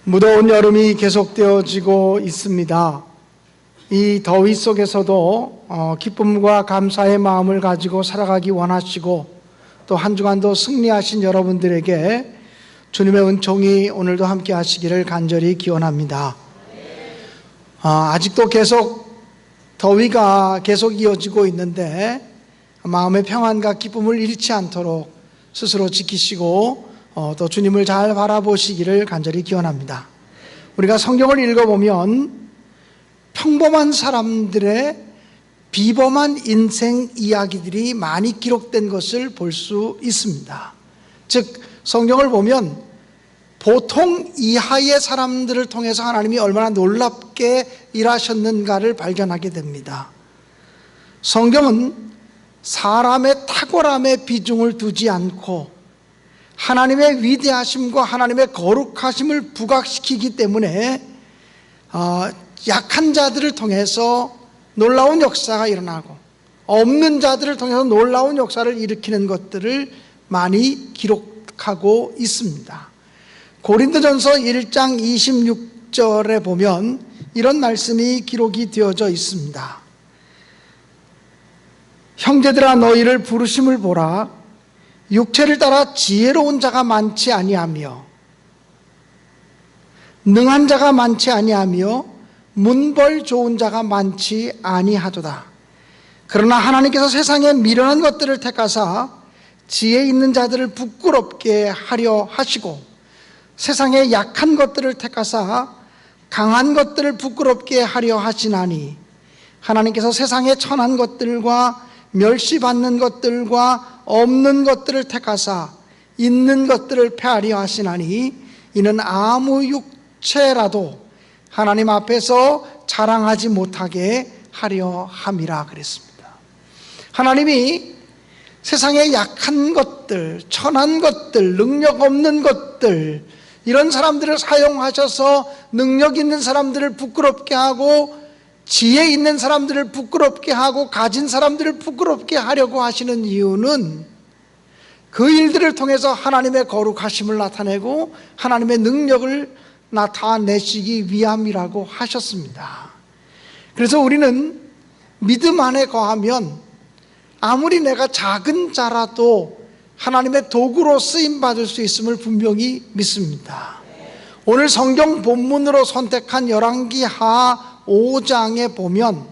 무더운 여름이 계속되어지고 있습니다. 이 더위 속에서도 기쁨과 감사의 마음을 가지고 살아가기 원하시고 또 한 주간도 승리하신 여러분들에게 주님의 은총이 오늘도 함께 하시기를 간절히 기원합니다. 아직도 계속 더위가 계속 이어지고 있는데 마음의 평안과 기쁨을 잃지 않도록 스스로 지키시고 또 주님을 잘 바라보시기를 간절히 기원합니다. 우리가 성경을 읽어보면 평범한 사람들의 비범한 인생 이야기들이 많이 기록된 것을 볼 수 있습니다. 즉 성경을 보면 보통 이하의 사람들을 통해서 하나님이 얼마나 놀랍게 일하셨는가를 발견하게 됩니다. 성경은 사람의 탁월함에 비중을 두지 않고 하나님의 위대하심과 하나님의 거룩하심을 부각시키기 때문에 약한 자들을 통해서 놀라운 역사가 일어나고 없는 자들을 통해서 놀라운 역사를 일으키는 것들을 많이 기록하고 있습니다. 고린도전서 1장 26절에 보면 이런 말씀이 기록이 되어져 있습니다. 형제들아 너희를 부르심을 보라. 육체를 따라 지혜로운 자가 많지 아니하며 능한 자가 많지 아니하며 문벌 좋은 자가 많지 아니하도다. 그러나 하나님께서 세상에 미련한 것들을 택하사 지혜 있는 자들을 부끄럽게 하려 하시고 세상에 약한 것들을 택하사 강한 것들을 부끄럽게 하려 하시나니 하나님께서 세상에 천한 것들과 멸시받는 것들과 없는 것들을 택하사 있는 것들을 폐하려 하시나니 이는 아무 육체라도 하나님 앞에서 자랑하지 못하게 하려 함이라 그랬습니다. 하나님이 세상에 약한 것들, 천한 것들, 능력 없는 것들 이런 사람들을 사용하셔서 능력 있는 사람들을 부끄럽게 하고 지혜 있는 사람들을 부끄럽게 하고 가진 사람들을 부끄럽게 하려고 하시는 이유는 그 일들을 통해서 하나님의 거룩하심을 나타내고 하나님의 능력을 나타내시기 위함이라고 하셨습니다. 그래서 우리는 믿음 안에 거하면 아무리 내가 작은 자라도 하나님의 도구로 쓰임받을 수 있음을 분명히 믿습니다. 오늘 성경 본문으로 선택한 열왕기하 5장에 보면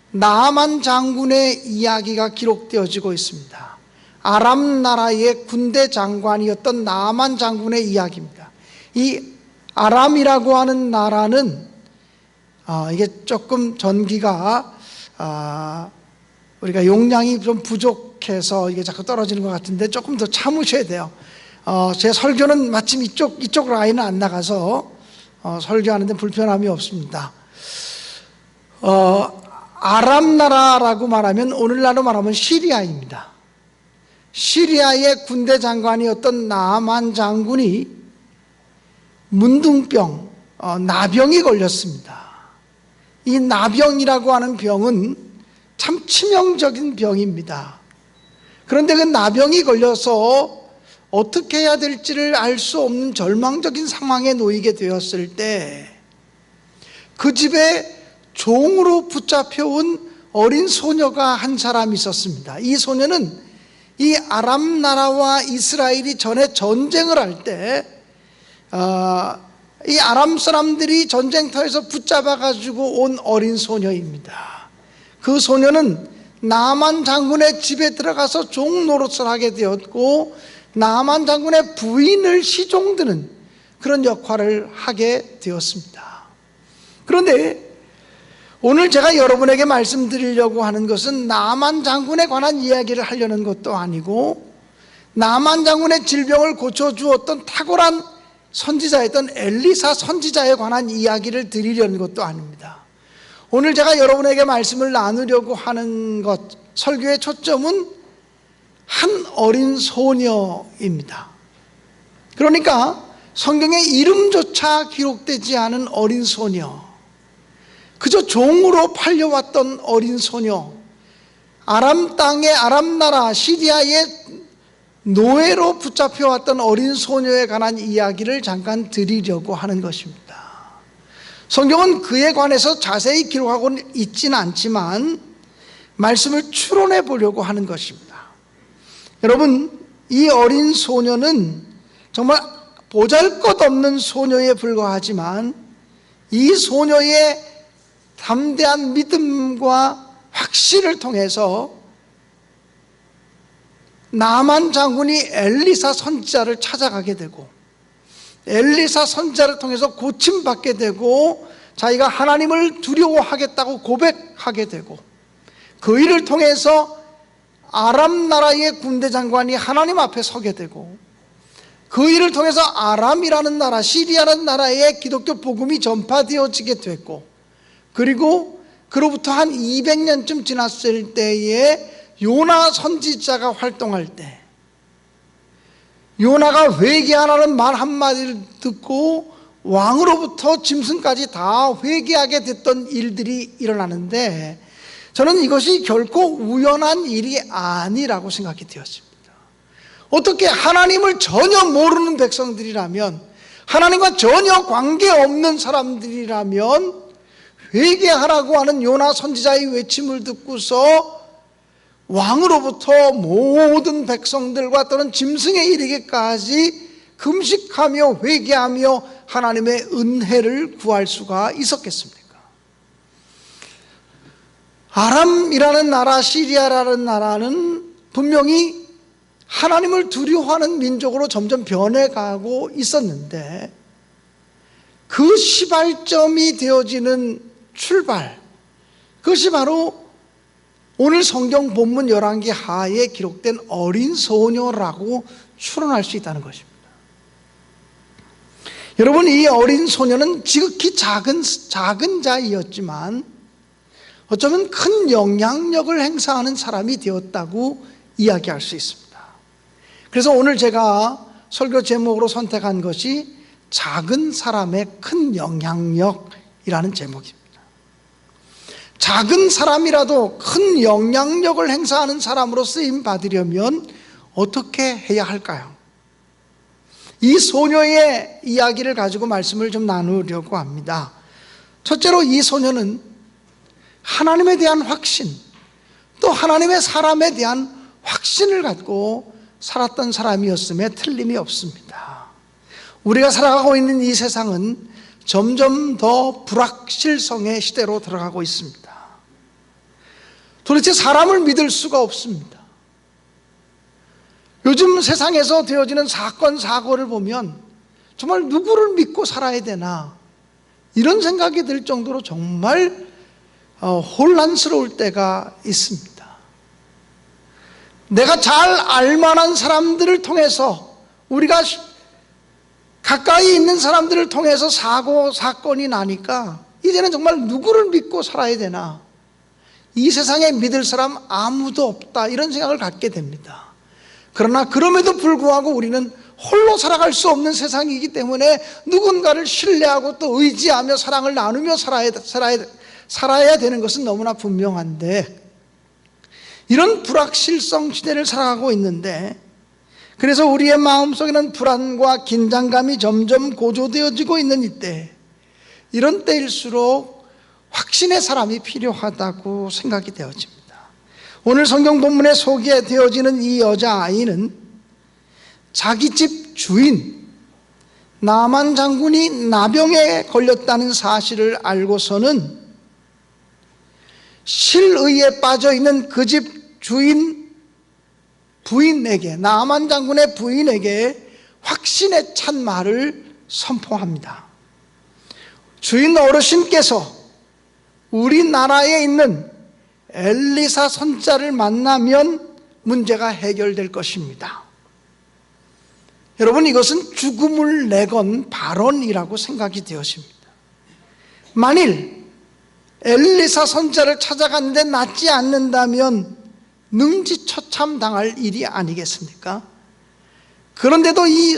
나아만 장군의 이야기가 기록되어지고 있습니다. 아람 나라의 군대 장관이었던 나아만 장군의 이야기입니다. 이 아람이라고 하는 나라는 이게 조금 전기가 우리가 용량이 좀 부족해서 이게 자꾸 떨어지는 것 같은데 조금 더 참으셔야 돼요. 제 설교는 마침 이쪽 라인은 안 나가서 설교하는데 불편함이 없습니다. 아람 나라라고 말하면 오늘날로 말하면 시리아입니다. 시리아의 군대 장관이었던 나아만 장군이 문둥병, 나병이 걸렸습니다. 이 나병이라고 하는 병은 참 치명적인 병입니다. 그런데 그 나병이 걸려서 어떻게 해야 될지를 알 수 없는 절망적인 상황에 놓이게 되었을 때 그 집에 종으로 붙잡혀온 어린 소녀가 한 사람이 있었습니다. 이 소녀는 이 아람 나라와 이스라엘이 전에 전쟁을 할 때 이 아람 사람들이 전쟁터에서 붙잡아가지고 온 어린 소녀입니다. 그 소녀는 나아만 장군의 집에 들어가서 종 노릇을 하게 되었고 나아만 장군의 부인을 시종드는 그런 역할을 하게 되었습니다. 그런데 오늘 제가 여러분에게 말씀드리려고 하는 것은 나아만 장군에 관한 이야기를 하려는 것도 아니고 나아만 장군의 질병을 고쳐주었던 탁월한 선지자였던 엘리사 선지자에 관한 이야기를 드리려는 것도 아닙니다. 오늘 제가 여러분에게 말씀을 나누려고 하는 것, 설교의 초점은 한 어린 소녀입니다. 그러니까 성경에 이름조차 기록되지 않은 어린 소녀, 그저 종으로 팔려왔던 어린 소녀, 아람 땅의 아람 나라 시리아의 노예로 붙잡혀왔던 어린 소녀에 관한 이야기를 잠깐 드리려고 하는 것입니다. 성경은 그에 관해서 자세히 기록하고는 있지는 않지만 말씀을 추론해 보려고 하는 것입니다. 여러분, 이 어린 소녀는 정말 보잘것없는 소녀에 불과하지만 이 소녀의 담대한 믿음과 확신을 통해서 나만 장군이 엘리사 선지자를 찾아가게 되고 엘리사 선지자를 통해서 고침받게 되고 자기가 하나님을 두려워하겠다고 고백하게 되고 그 일을 통해서 아람 나라의 군대 장관이 하나님 앞에 서게 되고 그 일을 통해서 아람이라는 나라, 시리아라는 나라에 기독교 복음이 전파되어지게 됐고 그리고 그로부터 한 200년쯤 지났을 때에 요나 선지자가 활동할 때 요나가 회개하라는 말 한마디를 듣고 왕으로부터 짐승까지 다 회개하게 됐던 일들이 일어나는데 저는 이것이 결코 우연한 일이 아니라고 생각이 되었습니다. 어떻게 하나님을 전혀 모르는 백성들이라면 하나님과 전혀 관계없는 사람들이라면 회개하라고 하는 요나 선지자의 외침을 듣고서 왕으로부터 모든 백성들과 또는 짐승에 이르기까지 금식하며 회개하며 하나님의 은혜를 구할 수가 있었겠습니까? 아람이라는 나라, 시리아라는 나라는 분명히 하나님을 두려워하는 민족으로 점점 변해가고 있었는데 그 시발점이 되어지는 출발, 그것이 바로 오늘 성경 본문 11개 하에 기록된 어린 소녀라고 추론할 수 있다는 것입니다. 여러분, 이 어린 소녀는 지극히 작은 자이었지만 어쩌면 큰 영향력을 행사하는 사람이 되었다고 이야기할 수 있습니다. 그래서 오늘 제가 설교 제목으로 선택한 것이 작은 사람의 큰 영향력이라는 제목입니다. 작은 사람이라도 큰 영향력을 행사하는 사람으로 쓰임 받으려면 어떻게 해야 할까요? 이 소녀의 이야기를 가지고 말씀을 좀 나누려고 합니다. 첫째로 이 소녀는 하나님에 대한 확신, 또 하나님의 사람에 대한 확신을 갖고 살았던 사람이었음에 틀림이 없습니다. 우리가 살아가고 있는 이 세상은 점점 더 불확실성의 시대로 들어가고 있습니다. 도대체 사람을 믿을 수가 없습니다. 요즘 세상에서 되어지는 사건, 사고를 보면 정말 누구를 믿고 살아야 되나 이런 생각이 들 정도로 정말 혼란스러울 때가 있습니다. 내가 잘 알만한 사람들을 통해서 우리가 가까이 있는 사람들을 통해서 사고, 사건이 나니까 이제는 정말 누구를 믿고 살아야 되나 이 세상에 믿을 사람 아무도 없다 이런 생각을 갖게 됩니다. 그러나 그럼에도 불구하고 우리는 홀로 살아갈 수 없는 세상이기 때문에 누군가를 신뢰하고 또 의지하며 사랑을 나누며 살아야 되는 것은 너무나 분명한데 이런 불확실성 시대를 살아가고 있는데 그래서 우리의 마음속에는 불안과 긴장감이 점점 고조되어지고 있는 이때 이런 때일수록 확신의 사람이 필요하다고 생각이 되어집니다. 오늘 성경 본문에 소개되어지는 이 여자아이는 자기 집 주인 나만 장군이 나병에 걸렸다는 사실을 알고서는 실의에 빠져있는 그 집 주인 부인에게 나만 장군의 부인에게 확신에 찬 말을 선포합니다. 주인 어르신께서 우리나라에 있는 엘리사 선지자를 만나면 문제가 해결될 것입니다. 여러분, 이것은 죽음을 내건 발언이라고 생각이 되었습니다. 만일 엘리사 선지자를 찾아갔는데 낫지 않는다면 능지처참당할 일이 아니겠습니까? 그런데도 이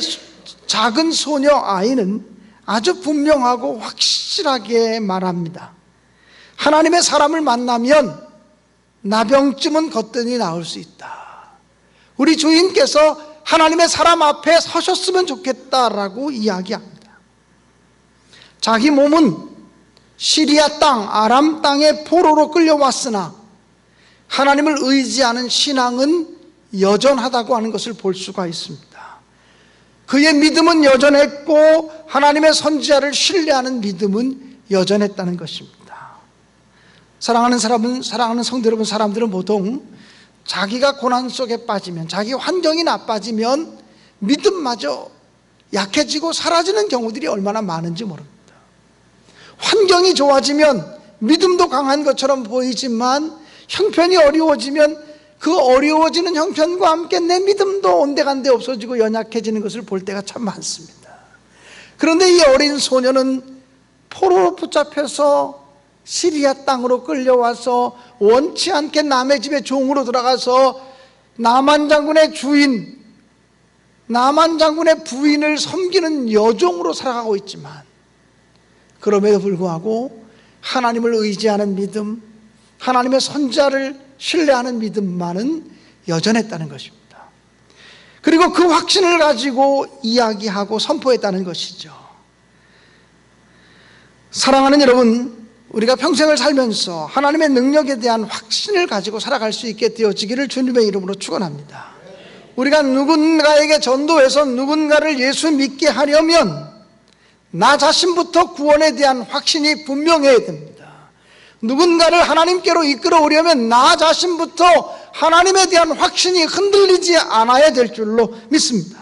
작은 소녀 아이는 아주 분명하고 확실하게 말합니다. 하나님의 사람을 만나면 나병쯤은 거뜬히 나을 수 있다. 우리 주인께서 하나님의 사람 앞에 서셨으면 좋겠다라고 이야기합니다. 자기 몸은 시리아 땅, 아람 땅의 포로로 끌려왔으나 하나님을 의지하는 신앙은 여전하다고 하는 것을 볼 수가 있습니다. 그의 믿음은 여전했고 하나님의 선지자를 신뢰하는 믿음은 여전했다는 것입니다. 사랑하는 성도 여러분, 사람들은 보통 자기가 고난 속에 빠지면, 자기 환경이 나빠지면 믿음마저 약해지고 사라지는 경우들이 얼마나 많은지 모릅니다. 환경이 좋아지면 믿음도 강한 것처럼 보이지만 형편이 어려워지면 그 어려워지는 형편과 함께 내 믿음도 온데간데 없어지고 연약해지는 것을 볼 때가 참 많습니다. 그런데 이 어린 소녀는 포로로 붙잡혀서 시리아 땅으로 끌려와서 원치 않게 남의 집에 종으로 들어가서 나만 장군의 부인을 섬기는 여종으로 살아가고 있지만, 그럼에도 불구하고 하나님을 의지하는 믿음, 하나님의 선지자를 신뢰하는 믿음만은 여전했다는 것입니다. 그리고 그 확신을 가지고 이야기하고 선포했다는 것이죠. 사랑하는 여러분, 우리가 평생을 살면서 하나님의 능력에 대한 확신을 가지고 살아갈 수 있게 되어지기를 주님의 이름으로 축원합니다. 우리가 누군가에게 전도해서 누군가를 예수 믿게 하려면 나 자신부터 구원에 대한 확신이 분명해야 됩니다. 누군가를 하나님께로 이끌어 오려면 나 자신부터 하나님에 대한 확신이 흔들리지 않아야 될 줄로 믿습니다.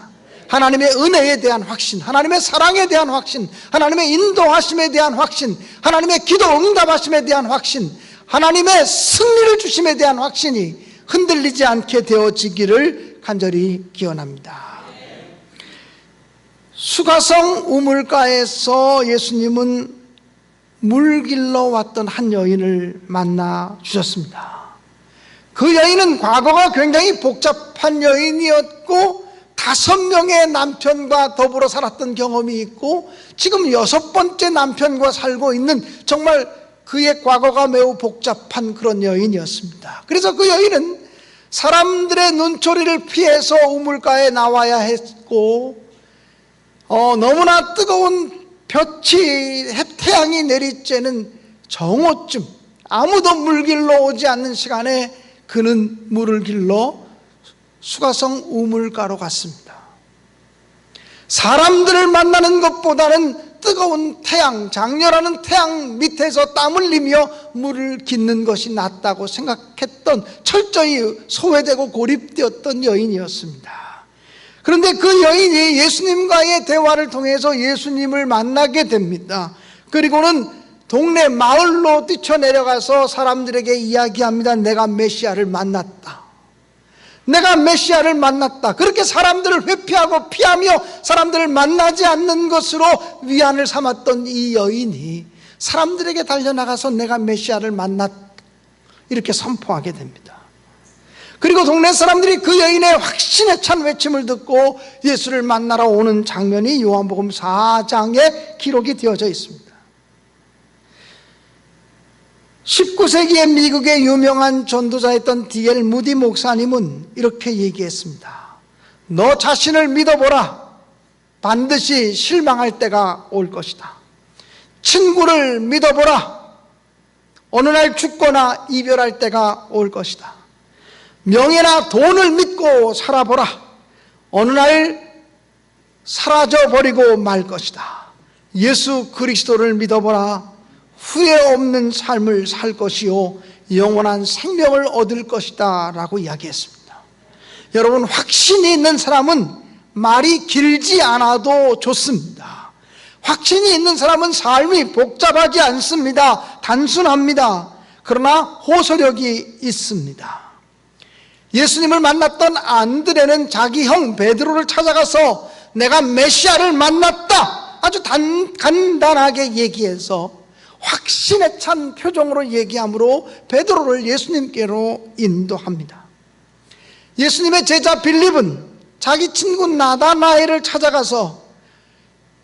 하나님의 은혜에 대한 확신, 하나님의 사랑에 대한 확신, 하나님의 인도하심에 대한 확신, 하나님의 기도 응답하심에 대한 확신, 하나님의 승리를 주심에 대한 확신이 흔들리지 않게 되어지기를 간절히 기원합니다. 수가성 우물가에서 예수님은 물길러 왔던 한 여인을 만나 주셨습니다. 그 여인은 과거가 굉장히 복잡한 여인이었고 5명의 남편과 더불어 살았던 경험이 있고 지금 6번째 남편과 살고 있는, 정말 그의 과거가 매우 복잡한 그런 여인이었습니다. 그래서 그 여인은 사람들의 눈초리를 피해서 우물가에 나와야 했고, 너무나 뜨거운 태양이 내리쬐는 정오쯤, 아무도 물 길러 오지 않는 시간에 그는 물을 길러 수가성 우물가로 갔습니다. 사람들을 만나는 것보다는 뜨거운 태양, 장렬하는 태양 밑에서 땀 흘리며 물을 깃는 것이 낫다고 생각했던, 철저히 소외되고 고립되었던 여인이었습니다. 그런데 그 여인이 예수님과의 대화를 통해서 예수님을 만나게 됩니다. 그리고는 동네 마을로 뛰쳐내려가서 사람들에게 이야기합니다. 내가 메시아를 만났다. 내가 메시아를 만났다. 그렇게 사람들을 회피하고 피하며 사람들을 만나지 않는 것으로 위안을 삼았던 이 여인이 사람들에게 달려나가서 내가 메시아를 만났다 이렇게 선포하게 됩니다. 그리고 동네 사람들이 그 여인의 확신에 찬 외침을 듣고 예수를 만나러 오는 장면이 요한복음 4장에 기록이 되어져 있습니다. 19세기의 미국의 유명한 전도자였던 D.L. 무디 목사님은 이렇게 얘기했습니다. 너 자신을 믿어보라. 반드시 실망할 때가 올 것이다. 친구를 믿어보라. 어느 날 죽거나 이별할 때가 올 것이다. 명예나 돈을 믿고 살아보라. 어느 날 사라져버리고 말 것이다. 예수 그리스도를 믿어보라. 후회 없는 삶을 살 것이요 영원한 생명을 얻을 것이다 라고 이야기했습니다. 여러분, 확신이 있는 사람은 말이 길지 않아도 좋습니다. 확신이 있는 사람은 삶이 복잡하지 않습니다. 단순합니다. 그러나 호소력이 있습니다. 예수님을 만났던 안드레는 자기 형 베드로를 찾아가서 내가 메시아를 만났다 아주 간단하게 얘기해서 확신에 찬 표정으로 얘기함으로 베드로를 예수님께로 인도합니다. 예수님의 제자 빌립은 자기 친구 나다나엘을 찾아가서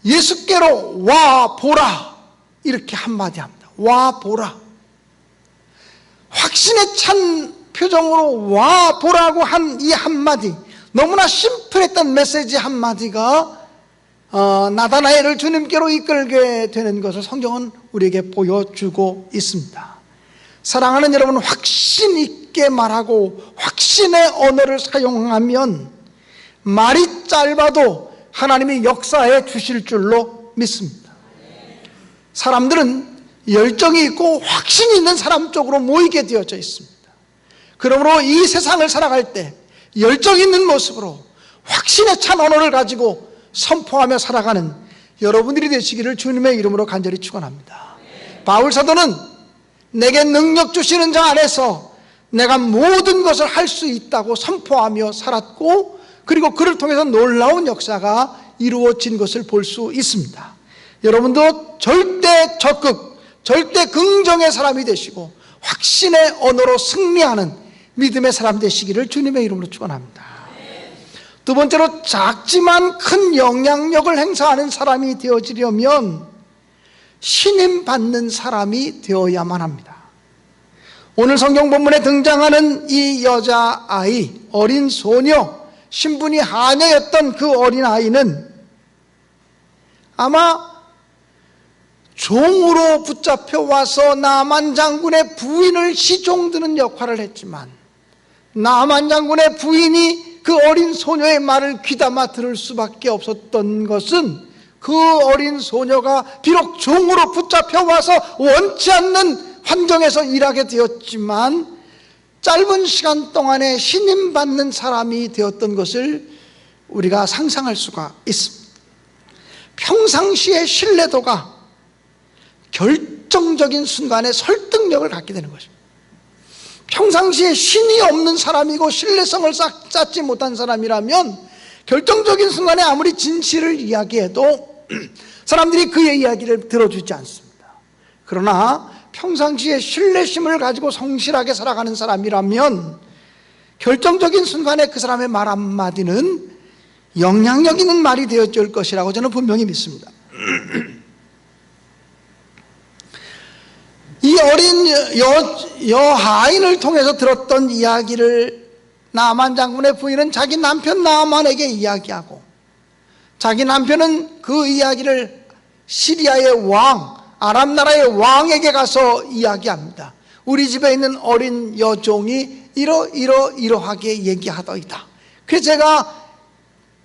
예수께로 와 보라 이렇게 한마디 합니다. 와 보라. 확신에 찬 표정으로 와 보라고 한 이 한마디, 너무나 심플했던 메시지 한마디가 나다나엘을 주님께로 이끌게 되는 것을 성경은 우리에게 보여주고 있습니다. 사랑하는 여러분, 확신 있게 말하고 확신의 언어를 사용하면 말이 짧아도 하나님이 역사해 주실 줄로 믿습니다. 사람들은 열정이 있고 확신이 있는 사람 쪽으로 모이게 되어져 있습니다. 그러므로 이 세상을 살아갈 때 열정 있는 모습으로 확신에 찬 언어를 가지고 선포하며 살아가는 여러분들이 되시기를 주님의 이름으로 간절히 축원합니다. 바울 사도는 내게 능력 주시는 자 안에서 내가 모든 것을 할 수 있다고 선포하며 살았고, 그리고 그를 통해서 놀라운 역사가 이루어진 것을 볼 수 있습니다. 여러분도 절대 적극, 절대 긍정의 사람이 되시고 확신의 언어로 승리하는 믿음의 사람 되시기를 주님의 이름으로 축원합니다. 두 번째로, 작지만 큰 영향력을 행사하는 사람이 되어지려면 신임 받는 사람이 되어야만 합니다. 오늘 성경 본문에 등장하는 이 여자아이, 어린 소녀, 신분이 하녀였던 그 어린아이는 아마 종으로 붙잡혀 와서 나만 장군의 부인을 시종드는 역할을 했지만, 나만 장군의 부인이 그 어린 소녀의 말을 귀담아 들을 수밖에 없었던 것은, 그 어린 소녀가 비록 종으로 붙잡혀 와서 원치 않는 환경에서 일하게 되었지만 짧은 시간 동안에 신임받는 사람이 되었던 것을 우리가 상상할 수가 있습니다. 평상시의 신뢰도가 결정적인 순간에 설득력을 갖게 되는 것입니다. 평상시에 신이 없는 사람이고 신뢰성을 쌓지 못한 사람이라면 결정적인 순간에 아무리 진실을 이야기해도 사람들이 그의 이야기를 들어주지 않습니다. 그러나 평상시에 신뢰심을 가지고 성실하게 살아가는 사람이라면 결정적인 순간에 그 사람의 말 한마디는 영향력 있는 말이 되어줄 것이라고 저는 분명히 믿습니다. 이 어린 여하인을 통해서 들었던 이야기를 나만 장군의 부인은 자기 남편 나만에게 이야기하고, 자기 남편은 그 이야기를 시리아의 왕, 아람 나라의 왕에게 가서 이야기합니다. 우리 집에 있는 어린 여종이 이러하게 얘기하더이다. 그래서 제가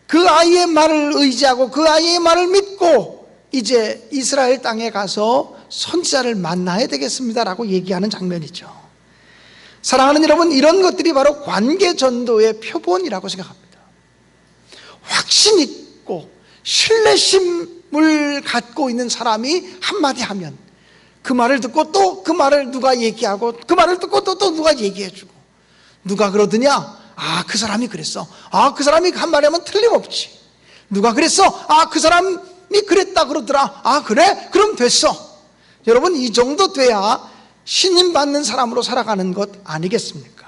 그 아이의 말을 의지하고 그 아이의 말을 믿고 이제 이스라엘 땅에 가서 선지자를 만나야 되겠습니다라고 얘기하는 장면이죠. 사랑하는 여러분, 이런 것들이 바로 관계 전도의 표본이라고 생각합니다. 확신 있고 신뢰심을 갖고 있는 사람이 한마디 하면 그 말을 듣고 또 그 말을 누가 얘기하고, 그 말을 듣고 또 누가 얘기해주고, 누가 그러더냐? 아, 그 사람이 그랬어. 아, 그 사람이 한 말이 하면 틀림없지. 누가 그랬어? 아, 그 사람이 그랬다 그러더라. 아, 그래? 그럼 됐어. 여러분, 이 정도 돼야 신임받는 사람으로 살아가는 것 아니겠습니까?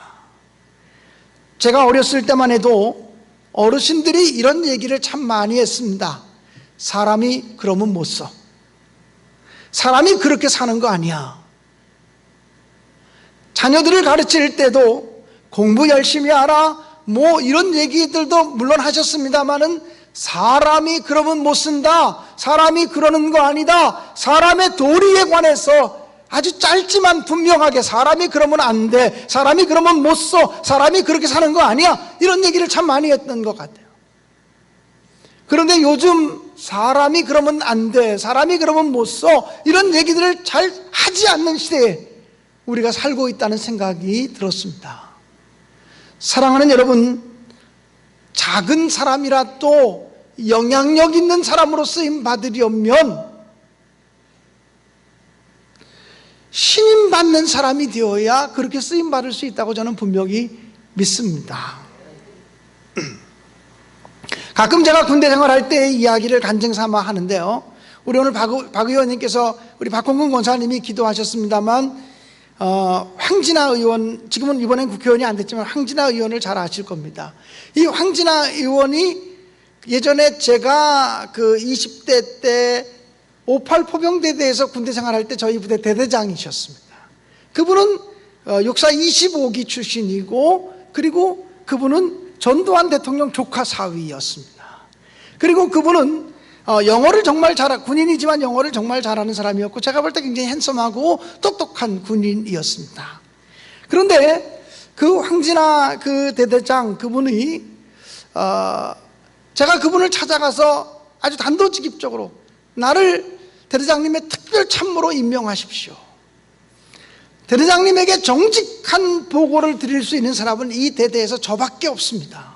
제가 어렸을 때만 해도 어르신들이 이런 얘기를 참 많이 했습니다. 사람이 그러면 못 써. 사람이 그렇게 사는 거 아니야. 자녀들을 가르칠 때도 공부 열심히 하라, 뭐 이런 얘기들도 물론 하셨습니다마는 사람이 그러면 못 쓴다, 사람이 그러는 거 아니다, 사람의 도리에 관해서 아주 짧지만 분명하게 사람이 그러면 안 돼, 사람이 그러면 못 써, 사람이 그렇게 사는 거 아니야, 이런 얘기를 참 많이 했던 것 같아요. 그런데 요즘 사람이 그러면 안 돼, 사람이 그러면 못 써, 이런 얘기들을 잘 하지 않는 시대에 우리가 살고 있다는 생각이 들었습니다. 사랑하는 여러분, 작은 사람이라도 영향력 있는 사람으로 쓰임 받으려면 신임 받는 사람이 되어야 그렇게 쓰임 받을 수 있다고 저는 분명히 믿습니다. 가끔 제가 군대 생활할 때의 이야기를 간증 삼아 하는데요, 우리 오늘 박 의원님께서 우리 박홍근 권사님이 기도하셨습니다만 황진아 의원, 지금은 이번엔 국회의원이 안 됐지만 황진아 의원을 잘 아실 겁니다. 이 황진아 의원이 예전에 제가 그 20대 때 58 포병대대에서 군대 생활할 때 저희 부대 대대장이셨습니다. 그분은 육사 25기 출신이고, 그리고 그분은 전두환 대통령 조카 사위였습니다. 그리고 그분은 영어를 정말 군인이지만 영어를 정말 잘하는 사람이었고, 제가 볼 때 굉장히 핸섬하고 똑똑한 군인이었습니다. 그런데 그 황진아 그 대대장, 그분이 제가 그분을 찾아가서 아주 단도직입적으로 나를 대대장님의 특별 참모로 임명하십시오. 대대장님에게 정직한 보고를 드릴 수 있는 사람은 이 대대에서 저밖에 없습니다.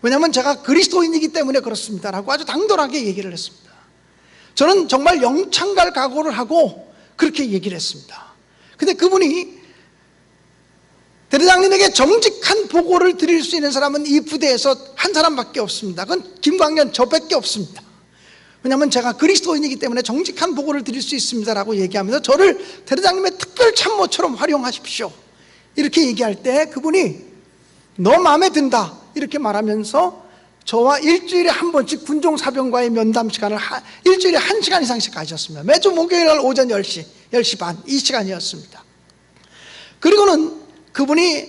왜냐하면 제가 그리스도인이기 때문에 그렇습니다 라고 아주 당돌하게 얘기를 했습니다. 저는 정말 영창갈 각오를 하고 그렇게 얘기를 했습니다. 근데 그분이 대대장님에게 정직한 보고를 드릴 수 있는 사람은 이 부대에서 한 사람밖에 없습니다. 그건 김광현 저밖에 없습니다. 왜냐하면 제가 그리스도인이기 때문에 정직한 보고를 드릴 수 있습니다 라고 얘기하면서 저를 대대장님의 특별 참모처럼 활용하십시오 이렇게 얘기할 때 그분이 너 마음에 든다 이렇게 말하면서 저와 일주일에 한 번씩 군종사병과의 면담 시간을 일주일에 1시간 이상씩 가졌습니다. 매주 목요일 날 오전 10시, 10시 반 이 시간이었습니다. 그리고는 그분이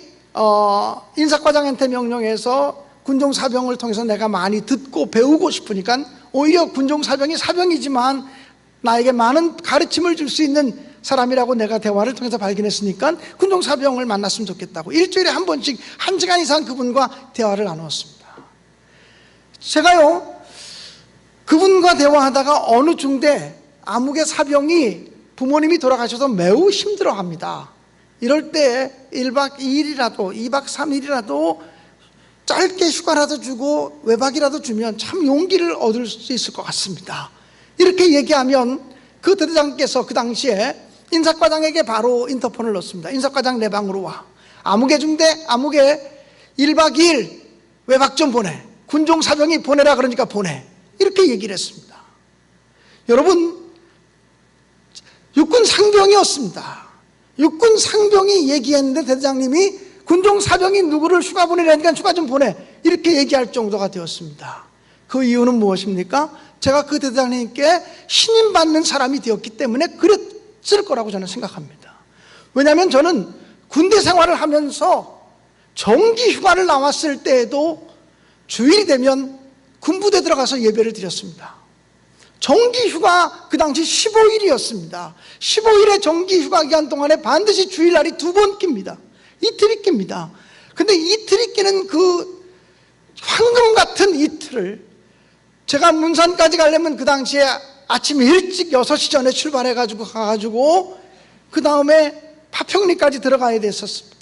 인사과장한테 명령해서 군종사병을 통해서 내가 많이 듣고 배우고 싶으니까 오히려 군종사병이 사병이지만 나에게 많은 가르침을 줄 수 있는 사람이라고 내가 대화를 통해서 발견했으니까 군종사병을 만났으면 좋겠다고 일주일에 한 번씩 1시간 이상 그분과 대화를 나누었습니다. 제가요 그분과 대화하다가 어느 중대 암흑의 사병이 부모님이 돌아가셔서 매우 힘들어합니다. 이럴 때 1박 2일이라도 2박 3일이라도 짧게 휴가라도 주고 외박이라도 주면 참 용기를 얻을 수 있을 것 같습니다. 이렇게 얘기하면 그 대대장께서 그 당시에 인사과장에게 바로 인터폰을 넣습니다. 인사과장 내 방으로 와. 암흑의 중대 암흑의 1박 2일 외박 좀 보내. 군종사병이 보내라 그러니까 보내. 이렇게 얘기를 했습니다. 여러분 육군 상병이었습니다. 육군 상병이 얘기했는데 대대장님이 군종사병이 누구를 휴가 보내라니까 휴가 좀 보내 이렇게 얘기할 정도가 되었습니다. 그 이유는 무엇입니까? 제가 그 대대장님께 신임받는 사람이 되었기 때문에 그랬을 거라고 저는 생각합니다. 왜냐하면 저는 군대 생활을 하면서 정기 휴가를 나왔을 때에도 주일이 되면 군부대 들어가서 예배를 드렸습니다. 정기 휴가 그 당시 15일이었습니다. 15일의 정기 휴가 기간 동안에 반드시 주일날이 2번 낍니다. 이틀이 낍니다. 근데 이틀이 끼는 그 황금 같은 이틀을 제가 문산까지 가려면 그 당시에 아침 일찍 6시 전에 출발해가지고 가가지고 그 다음에 파평리까지 들어가야 됐었습니다.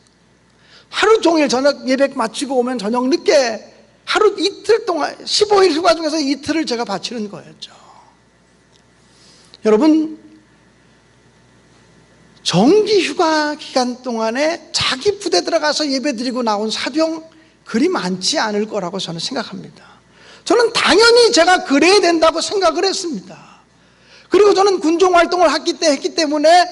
하루 종일 저녁 예배 마치고 오면 저녁 늦게 하루 이틀 동안 15일 휴가 중에서 이틀을 제가 바치는 거였죠. 여러분 정기 휴가 기간 동안에 자기 부대 들어가서 예배 드리고 나온 사병 그리 많지 않을 거라고 저는 생각합니다. 저는 당연히 제가 그래야 된다고 생각을 했습니다. 그리고 저는 군종활동을 했기 때문에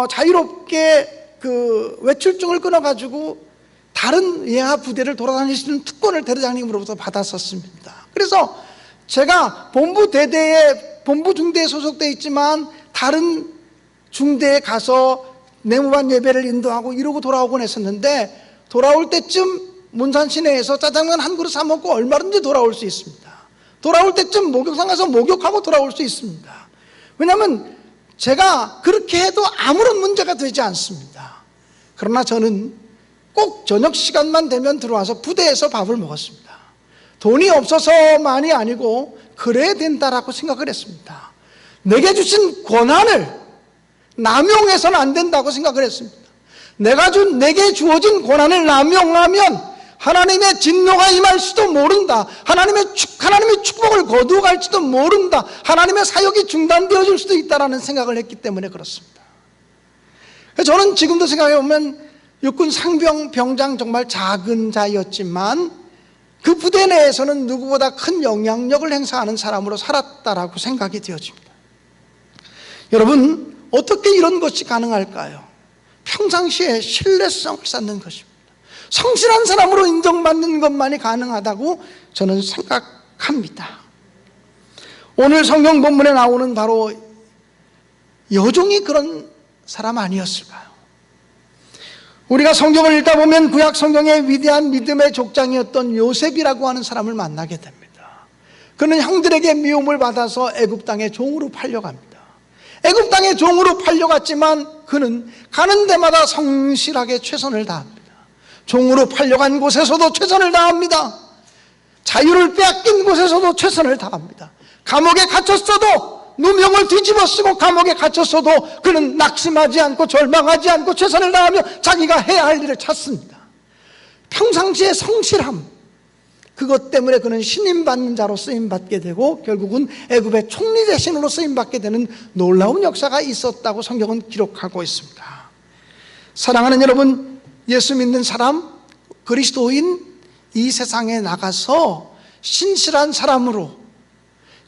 자유롭게 그 외출증을 끊어가지고 다른 예하 부대를 돌아다닐 수 있는 특권을 대대장님으로부터 받았었습니다. 그래서 제가 본부 대대에 본부 중대에 소속되어 있지만 다른 중대에 가서 내무반 예배를 인도하고 이러고 돌아오곤 했었는데 돌아올 때쯤 문산 시내에서 짜장면 한 그릇 사 먹고 얼마든지 돌아올 수 있습니다. 돌아올 때쯤 목욕탕 가서 목욕하고 돌아올 수 있습니다. 왜냐하면 제가 그렇게 해도 아무런 문제가 되지 않습니다. 그러나 저는 꼭 저녁 시간만 되면 들어와서 부대에서 밥을 먹었습니다. 돈이 없어서만이 아니고 그래야 된다라고 생각을 했습니다. 내게 주신 권한을 남용해서는 안 된다고 생각을 했습니다. 내게 주어진 권한을 남용하면 하나님의 진노가 임할 수도 모른다. 하나님의 축복을 거두어갈지도 모른다. 하나님의 사역이 중단되어질 수도 있다라는 생각을 했기 때문에 그렇습니다. 저는 지금도 생각해보면 육군 상병 병장 정말 작은 자였지만 그 부대 내에서는 누구보다 큰 영향력을 행사하는 사람으로 살았다라고 생각이 되어집니다. 여러분 어떻게 이런 것이 가능할까요? 평상시에 신뢰성을 쌓는 것입니다. 성실한 사람으로 인정받는 것만이 가능하다고 저는 생각합니다. 오늘 성경 본문에 나오는 바로 여종이 그런 사람 아니었을까요? 우리가 성경을 읽다 보면 구약 성경의 위대한 믿음의 족장이었던 요셉이라고 하는 사람을 만나게 됩니다. 그는 형들에게 미움을 받아서 애굽 땅의 종으로 팔려갑니다. 애굽 땅의 종으로 팔려갔지만 그는 가는 데마다 성실하게 최선을 다합니다. 종으로 팔려간 곳에서도 최선을 다합니다. 자유를 빼앗긴 곳에서도 최선을 다합니다. 감옥에 갇혔어도 누명을 뒤집어 쓰고 감옥에 갇혔어도 그는 낙심하지 않고 절망하지 않고 최선을 다하며 자기가 해야 할 일을 찾습니다. 평상시의 성실함, 그것 때문에 그는 신임받는 자로 쓰임받게 되고 결국은 애굽의 총리 대신으로 쓰임받게 되는 놀라운 역사가 있었다고 성경은 기록하고 있습니다. 사랑하는 여러분, 예수 믿는 사람, 그리스도인, 이 세상에 나가서 신실한 사람으로,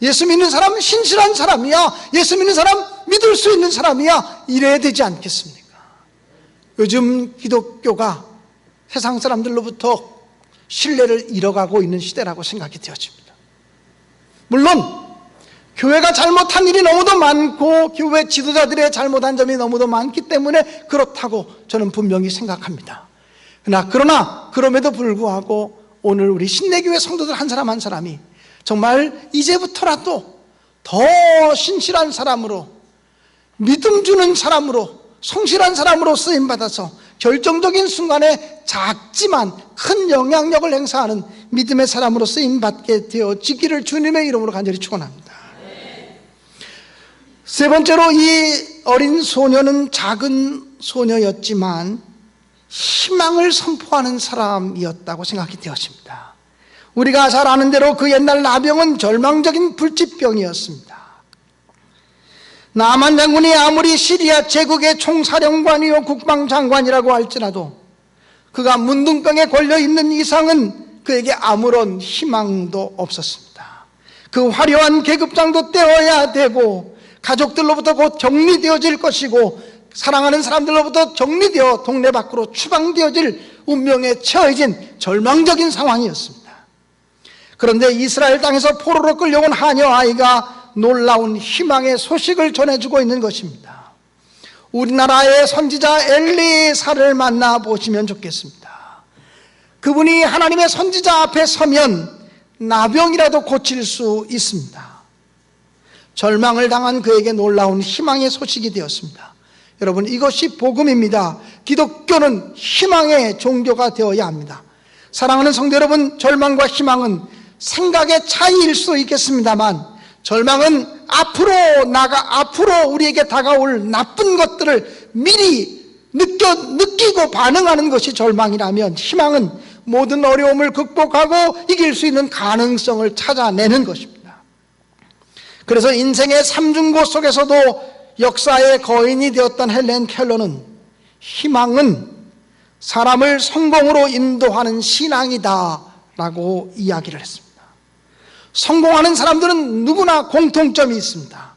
예수 믿는 사람은 신실한 사람이야, 예수 믿는 사람 믿을 수 있는 사람이야, 이래야 되지 않겠습니까? 요즘 기독교가 세상 사람들로부터 신뢰를 잃어가고 있는 시대라고 생각이 되어집니다. 물론 교회가 잘못한 일이 너무도 많고 교회 지도자들의 잘못한 점이 너무도 많기 때문에 그렇다고 저는 분명히 생각합니다. 그러나 그럼에도 불구하고 오늘 우리 신내교회 성도들 한 사람 한 사람이 정말 이제부터라도 더 신실한 사람으로, 믿음 주는 사람으로, 성실한 사람으로 쓰임받아서 결정적인 순간에 작지만 큰 영향력을 행사하는 믿음의 사람으로 쓰임받게 되어지기를 주님의 이름으로 간절히 축원합니다. 세 번째로, 이 어린 소녀는 작은 소녀였지만 희망을 선포하는 사람이었다고 생각이 되었습니다. 우리가 잘 아는 대로 그 옛날 나병은 절망적인 불치병이었습니다. 나만 장군이 아무리 시리아 제국의 총사령관이요 국방장관이라고 할지라도 그가 문둥병에 걸려있는 이상은 그에게 아무런 희망도 없었습니다. 그 화려한 계급장도 떼어야 되고 가족들로부터 곧 격리되어질 것이고 사랑하는 사람들로부터 격리되어 동네 밖으로 추방되어질 운명에 처해진 절망적인 상황이었습니다. 그런데 이스라엘 땅에서 포로로 끌려온 하녀 아이가 놀라운 희망의 소식을 전해주고 있는 것입니다. 우리나라의 선지자 엘리사를 만나보시면 좋겠습니다. 그분이 하나님의 선지자 앞에 서면 나병이라도 고칠 수 있습니다. 절망을 당한 그에게 놀라운 희망의 소식이 되었습니다. 여러분, 이것이 복음입니다. 기독교는 희망의 종교가 되어야 합니다. 사랑하는 성도 여러분, 절망과 희망은 생각의 차이일 수도 있겠습니다만 절망은 앞으로 우리에게 다가올 나쁜 것들을 미리 느끼고 반응하는 것이 절망이라면, 희망은 모든 어려움을 극복하고 이길 수 있는 가능성을 찾아내는 것입니다. 그래서 인생의 삼중고 속에서도 역사의 거인이 되었던 헬렌 켈러는 희망은 사람을 성공으로 인도하는 신앙이다 라고 이야기를 했습니다. 성공하는 사람들은 누구나 공통점이 있습니다.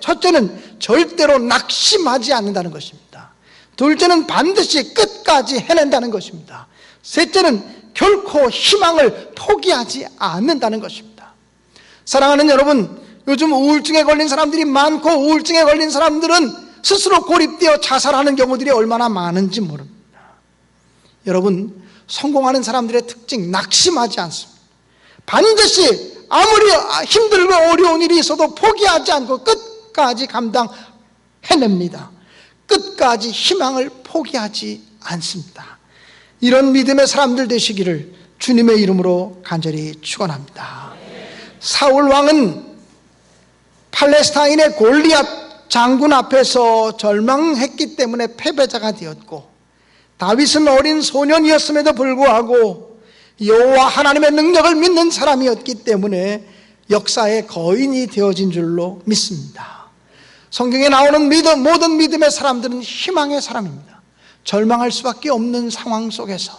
첫째는 절대로 낙심하지 않는다는 것입니다. 둘째는 반드시 끝까지 해낸다는 것입니다. 셋째는 결코 희망을 포기하지 않는다는 것입니다. 사랑하는 여러분, 요즘 우울증에 걸린 사람들이 많고 우울증에 걸린 사람들은 스스로 고립되어 자살하는 경우들이 얼마나 많은지 모릅니다. 여러분, 성공하는 사람들의 특징, 낙심하지 않습니다. 반드시 아무리 힘들고 어려운 일이 있어도 포기하지 않고 끝까지 감당해냅니다. 끝까지 희망을 포기하지 않습니다. 이런 믿음의 사람들 되시기를 주님의 이름으로 간절히 축원합니다. 사울 왕은 팔레스타인의 골리앗 장군 앞에서 절망했기 때문에 패배자가 되었고, 다윗은 어린 소년이었음에도 불구하고 여호와 하나님의 능력을 믿는 사람이었기 때문에 역사의 거인이 되어진 줄로 믿습니다. 성경에 나오는 모든 믿음의 사람들은 희망의 사람입니다. 절망할 수밖에 없는 상황 속에서,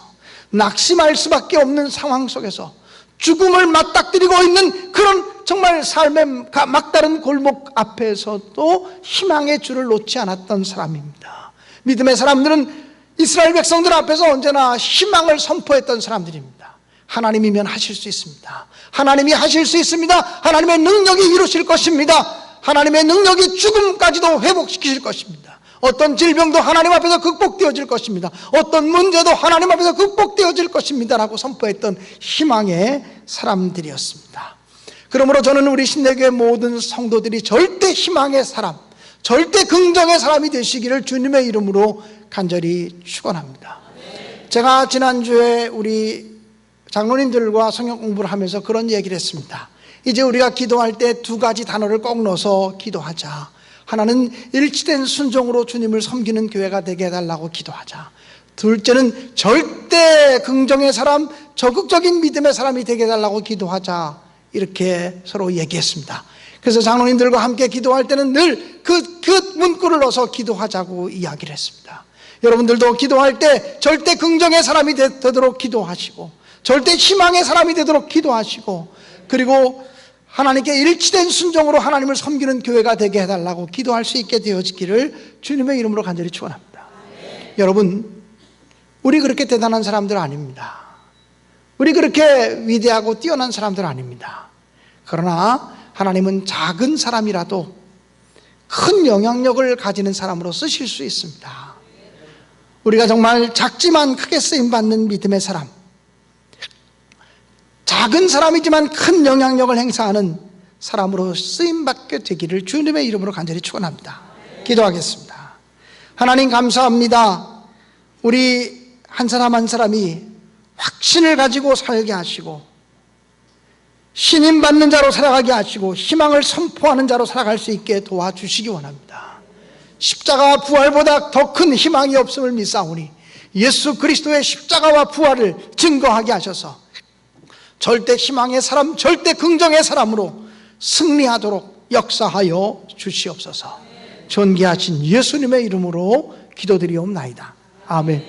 낙심할 수밖에 없는 상황 속에서, 죽음을 맞닥뜨리고 있는 그런 정말 삶의 막다른 골목 앞에서도 희망의 줄을 놓지 않았던 사람입니다. 믿음의 사람들은 이스라엘 백성들 앞에서 언제나 희망을 선포했던 사람들입니다. 하나님이면 하실 수 있습니다. 하나님이 하실 수 있습니다. 하나님의 능력이 이루실 것입니다. 하나님의 능력이 죽음까지도 회복시키실 것입니다. 어떤 질병도 하나님 앞에서 극복되어질 것입니다. 어떤 문제도 하나님 앞에서 극복되어질 것입니다 라고 선포했던 희망의 사람들이었습니다. 그러므로 저는 우리 신내교회 모든 성도들이 절대 희망의 사람, 절대 긍정의 사람이 되시기를 주님의 이름으로 간절히 축원합니다. 제가 지난주에 우리 장로님들과 성경 공부를 하면서 그런 얘기를 했습니다. 이제 우리가 기도할 때 두 가지 단어를 꼭 넣어서 기도하자. 하나는 일치된 순종으로 주님을 섬기는 교회가 되게 해달라고 기도하자. 둘째는 절대 긍정의 사람, 적극적인 믿음의 사람이 되게 해달라고 기도하자. 이렇게 서로 얘기했습니다. 그래서 장로님들과 함께 기도할 때는 늘 그 문구를 넣어서 기도하자고 이야기를 했습니다. 여러분들도 기도할 때 절대 긍정의 사람이 되도록 기도하시고, 절대 희망의 사람이 되도록 기도하시고, 그리고 하나님께 일치된 순종으로 하나님을 섬기는 교회가 되게 해달라고 기도할 수 있게 되어지기를 주님의 이름으로 간절히 축원합니다. 여러분, 우리 그렇게 대단한 사람들 아닙니다. 우리 그렇게 위대하고 뛰어난 사람들 아닙니다. 그러나 하나님은 작은 사람이라도 큰 영향력을 가지는 사람으로 쓰실 수 있습니다. 우리가 정말 작지만 크게 쓰임받는 믿음의 사람, 작은 사람이지만 큰 영향력을 행사하는 사람으로 쓰임받게 되기를 주님의 이름으로 간절히 축원합니다. 기도하겠습니다. 하나님 감사합니다. 우리 한 사람 한 사람이 확신을 가지고 살게 하시고, 신임받는 자로 살아가게 하시고, 희망을 선포하는 자로 살아갈 수 있게 도와주시기 원합니다. 십자가와 부활보다 더 큰 희망이 없음을 믿사오니 예수 그리스도의 십자가와 부활을 증거하게 하셔서 절대 희망의 사람, 절대 긍정의 사람으로 승리하도록 역사하여 주시옵소서. 존귀하신 예수님의 이름으로 기도드리옵나이다. 아멘.